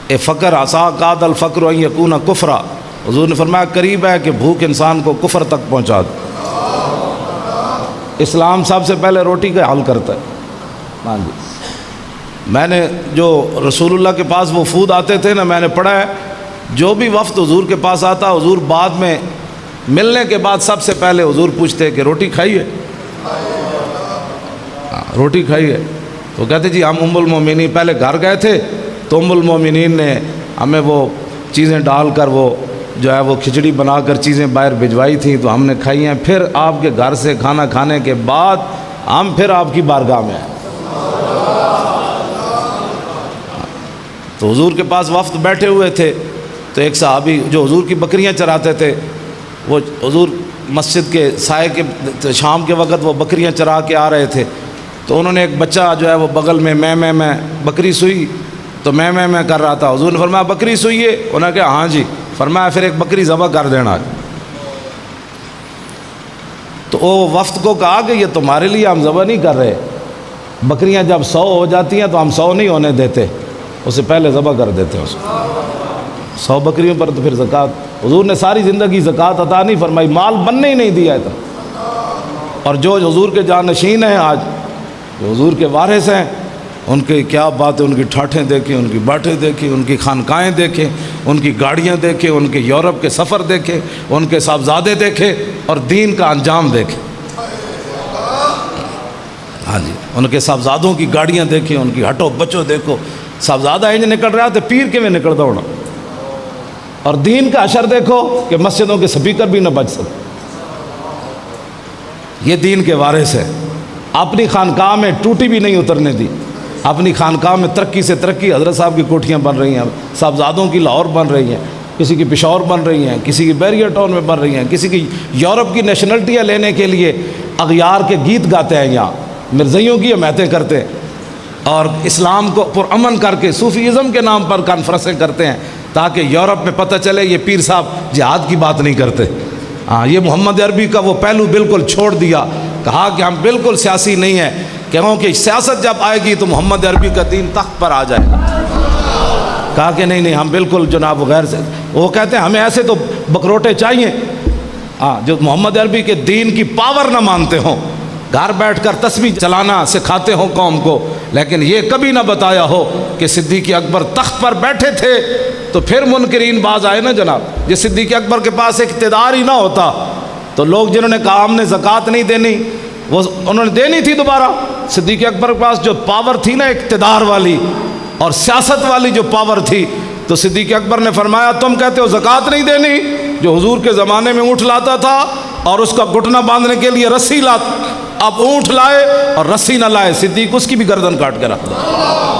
اے فقر عسا قاد الفقر ان یکون کفرا، حضور نے فرمایا قریب ہے کہ بھوک انسان کو کفر تک پہنچا دے۔ اسلام سب سے پہلے روٹی کا حل کرتا ہے۔ ہاں جی، میں نے جو رسول اللہ کے پاس وفود آتے تھے نا، میں نے پڑھا ہے جو بھی وفد حضور کے پاس آتا، حضور بعد میں ملنے کے بعد سب سے پہلے حضور پوچھتے کہ روٹی کھائی ہے؟ روٹی کھائی ہے؟ تو کہتے جی ہم ام المومنین، پہلے گھر گئے تھے تو ام المومنین نے ہمیں وہ چیزیں ڈال کر وہ جو ہے وہ کھچڑی بنا کر چیزیں باہر بھجوائی تھیں تو ہم نے کھائی ہیں، پھر آپ کے گھر سے کھانا کھانے کے بعد ہم پھر آپ کی بارگاہ میں آئے۔ تو حضور کے پاس وفد بیٹھے ہوئے تھے، تو ایک صحابی جو حضور کی بکریاں چراتے تھے، وہ حضور مسجد کے سائے کے شام کے وقت وہ بکریاں چرا کے آ رہے تھے، تو انہوں نے ایک بچہ جو ہے وہ بغل میں میں بکری سوئی تو میں کر رہا تھا۔ حضور نے فرمایا بکری سوئی ہے؟ انہوں نے کہا ہاں جی۔ فرمایا پھر ایک بکری ذبح کر دینا۔ تو وہ وفد کو کہا کہ یہ تمہارے لیے ہم ذبح نہیں کر رہے، بکریاں جب 100 ہو جاتی ہیں تو ہم 100 نہیں ہونے دیتے، اسے پہلے ذبح کر دیتے ہیں۔ 100 بکریوں پر تو پھر زکوٰۃ، حضور نے ساری زندگی زکوٰۃ عطا نہیں فرمائی، مال بننے ہی نہیں دیا تھا۔ اور جو حضور کے جانشین ہیں آج، جو حضور کے وارث ہیں، ان کی کیا بات ہے، ان کی ٹھاٹھیں دیکھیں، ان کی باٹیں دیکھیں، ان کی خانقاہیں دیکھیں، ان کی گاڑیاں دیکھیں، ان کے یورپ کے سفر دیکھیں، ان کے صاحبزادے دیکھیں، اور دین کا انجام دیکھیں۔ ہاں جی، ان کے صاحبزادوں کی گاڑیاں دیکھیں، ان کی ہٹو بچو دیکھو، صاحبزادہ انج نکل رہا تو پیر کے میں نکلتا ہونا، اور دین کا اشر دیکھو کہ مسجدوں کے سپیکر بھی نہ بچ سکتے۔ یہ دین کے وارث ہے، اپنی خانقاہ میں ٹوٹی بھی نہیں اترنے دی، اپنی خانقاہ میں ترقی سے ترقی، حضرت صاحب کی کوٹھیاں بن رہی ہیں، صاحبزادوں کی لاہور بن رہی ہیں، کسی کی پشاور بن رہی ہیں، کسی کی بیریا ٹاؤن میں بن رہی ہیں، کسی کی یورپ کی نیشنلٹیاں لینے کے لیے اغیار کے گیت گاتے ہیں، یہاں مرزائیوں کی حمایتیں کرتے ہیں، اور اسلام کو پرامن کر کے صوفیزم کے نام پر کانفرنسیں کرتے ہیں تاکہ یورپ میں پتہ چلے یہ پیر صاحب جہاد کی بات نہیں کرتے۔ ہاں، یہ محمد عربی کا وہ پہلو بالکل چھوڑ دیا، کہا کہ ہم بالکل سیاسی نہیں ہیں، کیونکہ سیاست جب آئے گی تو محمد عربی کا دین تخت پر آ جائے گا۔ کہا کہ نہیں ہم بالکل جناب غیر سے، وہ کہتے ہیں ہمیں ایسے تو بکروٹے چاہیے ہاں جو محمد عربی کے دین کی پاور نہ مانتے ہوں، گھر بیٹھ کر تسبیح چلانا سکھاتے ہوں قوم کو، لیکن یہ کبھی نہ بتایا ہو کہ صدیق اکبر تخت پر بیٹھے تھے تو پھر منکرین باز آئے نا جناب۔ یہ صدیق اکبر کے پاس اقتدار ہی نہ ہوتا تو لوگ جنہوں نے کہا ہم نے زکوٰۃ نہیں دینی، وہ انہوں نے دینی تھی دوبارہ۔ صدیق اکبر کے پاس جو پاور تھی نا اقتدار والی اور سیاست والی جو پاور تھی، تو صدیق اکبر نے فرمایا تم کہتے ہو زکوٰۃ نہیں دینی، جو حضور کے زمانے میں اونٹ لاتا تھا اور اس کا گھٹنا باندھنے کے لیے رسی لاتا، اب اونٹ لائے اور رسی نہ لائے، صدیق اس کی بھی گردن کاٹ کے رکھ دیا۔